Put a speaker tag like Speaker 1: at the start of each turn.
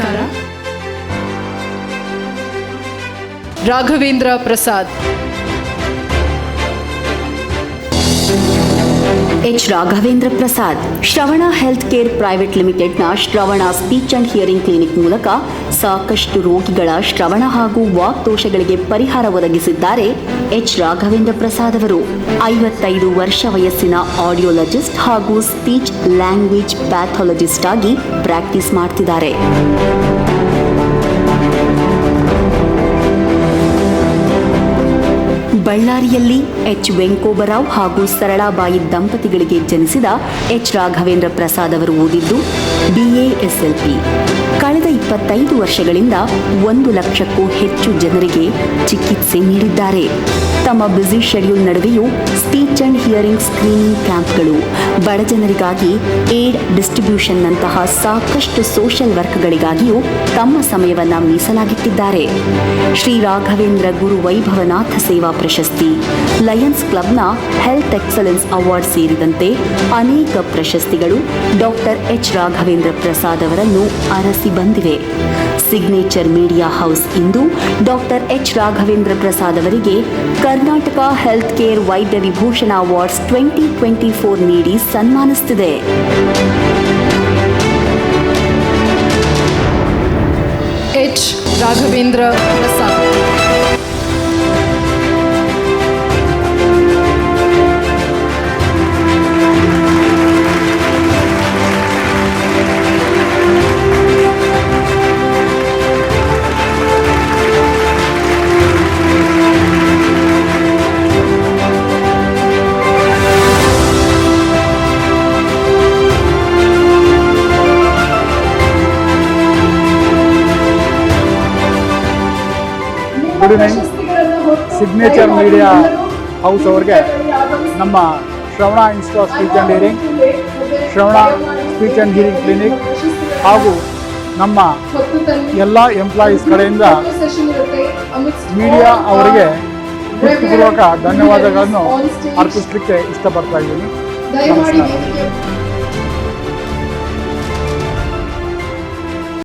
Speaker 1: ನಮಸ್ಕಾರ. ರಾಘವೇಂದ್ರ ಪ್ರಸಾದ್.
Speaker 2: ಎಚ್ ರಾಘವೇಂದ್ರ ಪ್ರಸಾದ್ ಶ್ರವಣ health care private ಲಿಮಿಟೆಡ್ನ ಶ್ರವಣ ಸ್ಪೀಚ್ ಅಂಡ್ ಹಿಯರಿಂಗ್ ಕ್ಲಿನಿಕ್ ಮೂಲಕ ಸಾಕಷ್ಟು ರೋಗಿಗಳ ಶ್ರವಣ ಹಾಗೂ ವಾಕ್ ದೋಷಗಳಿಗೆ ಪರಿಹಾರ ಒದಗಿಸಿದ್ದಾರೆ. ಎಚ್ ರಾಘವೇಂದ್ರ ಪ್ರಸಾದ್ ಅವರು 55 ವರ್ಷ ವಯಸ್ಸಿನ ಆಡಿಯೋಲಜಿಸ್ಟ್ ಹಾಗೂ ಸ್ಪೀಚ್ ಲ್ಯಾಂಗ್ವೇಜ್ ಪ್ಯಾಥಾಲಜಿಸ್ಟ್ ಆಗಿ ಪ್ರಾಕ್ಟೀಸ್ ಮಾಡ್ತಿದ್ದಾರೆ. ಬಳ್ಳಾರಿಯಲ್ಲಿ ಎಚ್ ವೆಂಕೋಬರಾವ್ ಹಾಗೂ ಸರಳಾಬಾಯಿ ದಂಪತಿಗಳಿಗೆ ಜನಿಸಿದ ಎಚ್ ರಾಘವೇಂದ್ರ ಪ್ರಸಾದ್ ಅವರು ಓದಿದ್ದು BA SLP. ಕಳೆದ 25 ವರ್ಷಗಳಿಂದ 1 ಲಕ್ಷಕ್ಕೂ ಹೆಚ್ಚು ಜನರಿಗೆ ಚಿಕಿತ್ಸೆ ನೀಡಿದ್ದಾರೆ. ತಮ್ಮ ಬ್ಯುಸಿ ಶೆಡ್ಯೂಲ್ ನಡುವೆಯೂ ಸ್ಪೀಚ್ ಅಂಡ್ ಹಿಯರಿಂಗ್ ಸ್ಕ್ರೀನಿಂಗ್ ಕ್ಯಾಂಪ್ಗಳು, ಬಡಜನರಿಗಾಗಿ ಏಡ್ ಡಿಸ್ಟ್ರಿಬ್ಯೂಷನ್ನಂತಹ ಸಾಕಷ್ಟು ಸೋಷಿಯಲ್ ವರ್ಕ್ಗಳಿಗಾಗಿಯೂ ತಮ್ಮ ಸಮಯವನ್ನು ಮೀಸಲಾಗಿಟ್ಟಿದ್ದಾರೆ. ಶ್ರೀ ರಾಘವೇಂದ್ರ ಗುರು ವೈಭವನಾಥ ಸೇವಾ ಪ್ರಶಸ್ತಿ, ಲಯನ್ಸ್ ಕ್ಲಬ್ನ ಹೆಲ್ತ್ ಎಕ್ಸಲೆನ್ಸ್ ಅವಾರ್ಡ್ ಸೇರಿದಂತೆ ಅನೇಕ ಪ್ರಶಸ್ತಿಗಳು ಡಾಕ್ಟರ್ ಎಚ್ ರಾಘವೇಂದ್ರ ಪ್ರಸಾದ್ ಅವರನ್ನು ಅರಸಿ ಬಂದಿವೆ. ಸಿಗ್ನೇಚರ್ ಮೀಡಿಯಾ ಹೌಸ್ ಇಂದು ಡಾಕ್ಟರ್ ಎಚ್ ರಾಘವೇಂದ್ರ ಪ್ರಸಾದ್ ಅವರಿಗೆ Karnataka health care Vaidya Vibhushan awards 2024 ನೀಡಿ ಸನ್ಮಾನಿಸುತ್ತಿದೆ.
Speaker 1: H Raghavendra Prasad.
Speaker 3: Good evening. Signature media house ಅವರಿಗೆ ನಮ್ಮ Shravana institute of speech and hearing, Shravana speech and hearing clinic ಹಾಗೂ ನಮ್ಮ ಎಲ್ಲ ಎಂಪ್ಲಾಯೀಸ್ ಕಡೆಯಿಂದ ಮೀಡಿಯಾ ಅವರಿಗೆ ಹೃತ್ಪೂರ್ವಕ ಧನ್ಯವಾದಗಳನ್ನು ಅರ್ಪಿಸಲಿಕ್ಕೆ ಇಷ್ಟಪಡ್ತಾ ಇದ್ದೀನಿ. ನಮಸ್ಕಾರ.